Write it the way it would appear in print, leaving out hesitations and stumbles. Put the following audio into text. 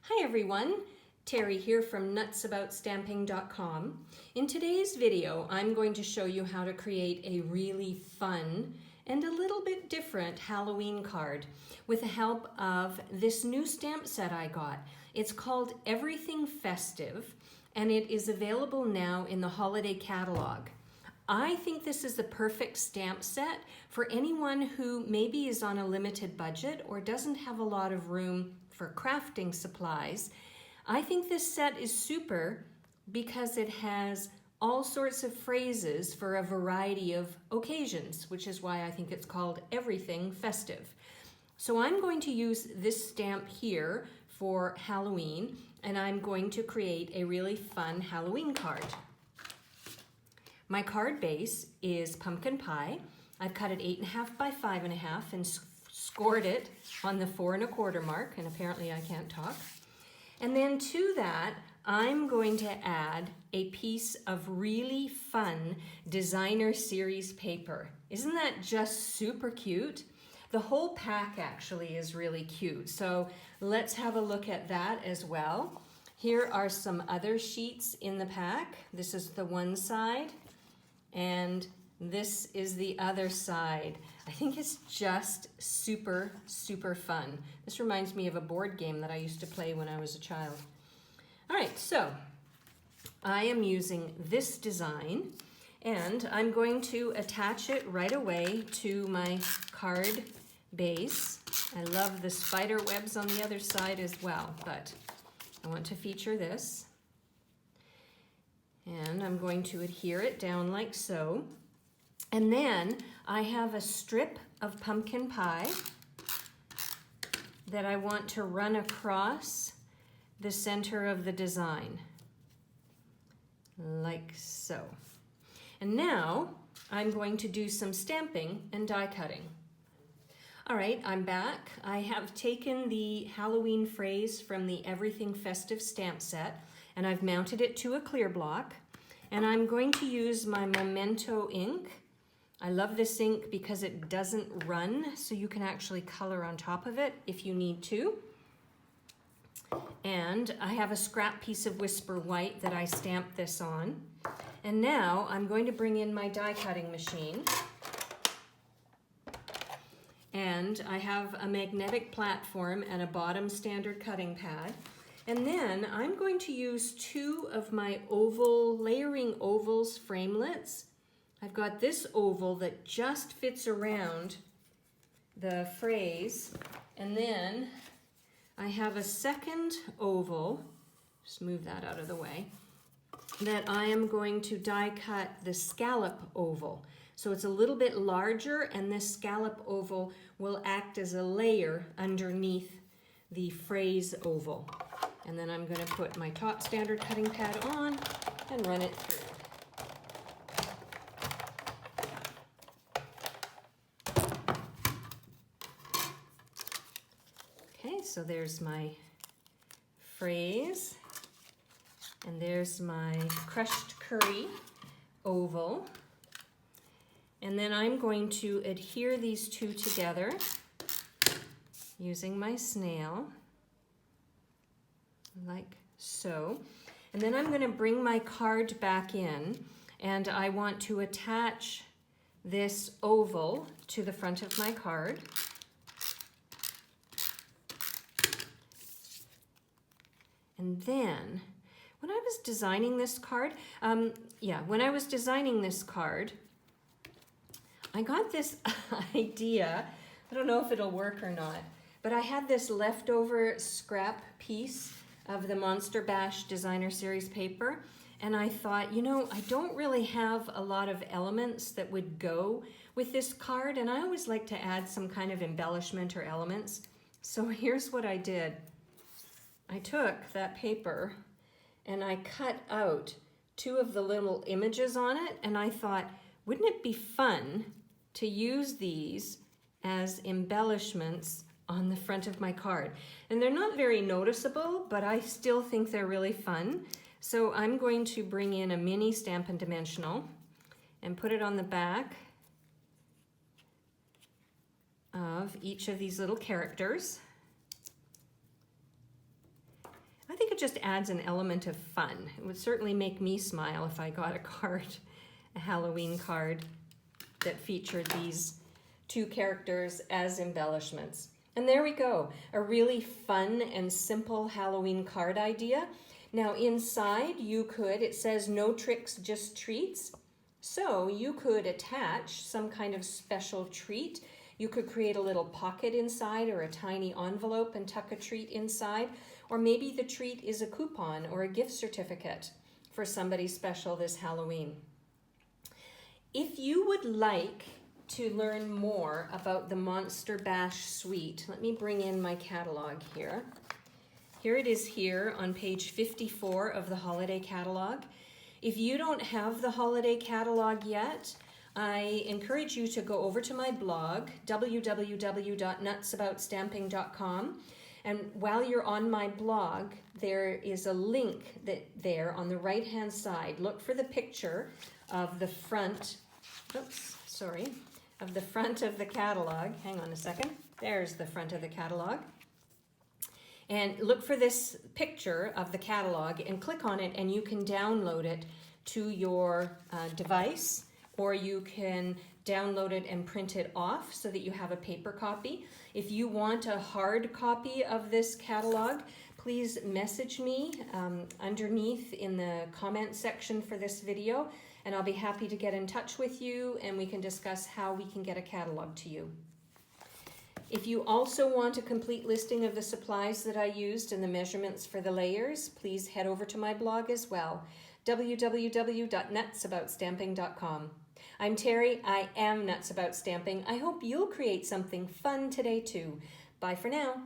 Hi everyone, Terry here from nutsaboutsstamping.com. In today's video, I'm going to show you how to create a really fun and a little bit different Halloween card with the help of this new stamp set I got. It's called Everything Festive and it is available now in the holiday catalog. I think this is the perfect stamp set for anyone who maybe is on a limited budget or doesn't have a lot of room for crafting supplies. I think this set is super because it has all sorts of phrases for a variety of occasions, which is why I think it's called Everything Festive. So I'm going to use this stamp here for Halloween, and I'm going to create a really fun Halloween card. My card base is pumpkin pie. I've cut it 8.5 by 5.5 and scored it on the 4 1/4 mark, and apparently I can't talk. And then to that, I'm going to add a piece of really fun designer series paper. Isn't that just super cute? The whole pack actually is really cute. So let's have a look at that as well. Here are some other sheets in the pack. This is the one side, and this is the other side. I think it's just super, super fun. This reminds me of a board game that I used to play when I was a child. All right, so I am using this design and I'm going to attach it right away to my card base. I love the spider webs on the other side as well, but I want to feature this. And I'm going to adhere it down like so. And then I have a strip of pumpkin pie that I want to run across the center of the design, like so. And now I'm going to do some stamping and die cutting. All right, I'm back. I have taken the Halloween phrase from the Everything Festive stamp set and I've mounted it to a clear block, and I'm going to use my Memento ink. I love this ink because it doesn't run, so you can actually color on top of it if you need to. And I have a scrap piece of Whisper White that I stamped this on. And now I'm going to bring in my die cutting machine. And I have a magnetic platform and a bottom standard cutting pad. And then I'm going to use 2 of my layering ovals framelits. I've got this oval that just fits around the phrase, and then I have a second oval, just move that out of the way, that I am going to die cut the scallop oval. So it's a little bit larger, and this scallop oval will act as a layer underneath the phrase oval. And then I'm going to put my top standard cutting pad on and run it through. Okay, so there's my phrase, and there's my crushed curry oval. And then I'm going to adhere these 2 together using my snail, like so. And then I'm going to bring my card back in, and I want to attach this oval to the front of my card. And then, when I was designing this card, I got this idea. I don't know if it'll work or not, but I had this leftover scrap piece of the Monster Bash Designer Series paper, and I thought, you know, I don't really have a lot of elements that would go with this card, and I always like to add some kind of embellishment or elements. So here's what I did. I took that paper and I cut out 2 of the little images on it, and I thought, wouldn't it be fun to use these as embellishments on the front of my card? And they're not very noticeable, but I still think they're really fun. So I'm going to bring in a mini Stampin' Dimensional and put it on the back of each of these little characters. it just adds an element of fun. It would certainly make me smile if I got a card, a Halloween card that featured these two characters as embellishments. And there we go, a really fun and simple Halloween card idea. Now inside it says no tricks, just treats. So you could attach some kind of special treat. You could create a little pocket inside or a tiny envelope and tuck a treat inside. Or maybe the treat is a coupon or a gift certificate for somebody special this Halloween. If you would like to learn more about the Monster Bash suite, let me bring in my catalog here. Here it is here on page 54 of the holiday catalog. If you don't have the holiday catalog yet, I encourage you to go over to my blog, www.nutsaboutstamping.com. And while you're on my blog, there is a link there on the right-hand side. Look for the picture of the front, of the front of the catalog. Hang on a second. There's the front of the catalog. And look for this picture of the catalog and click on it, and you can download it to your device, or you can download it and print it off so that you have a paper copy. If you want a hard copy of this catalog, please message me underneath in the comment section for this video, and I'll be happy to get in touch with you and we can discuss how we can get a catalog to you. If you also want a complete listing of the supplies that I used and the measurements for the layers, please head over to my blog as well, www.nutsaboutstamping.com. I'm Terry. I am Nuts About Stamping. I hope you'll create something fun today too. Bye for now.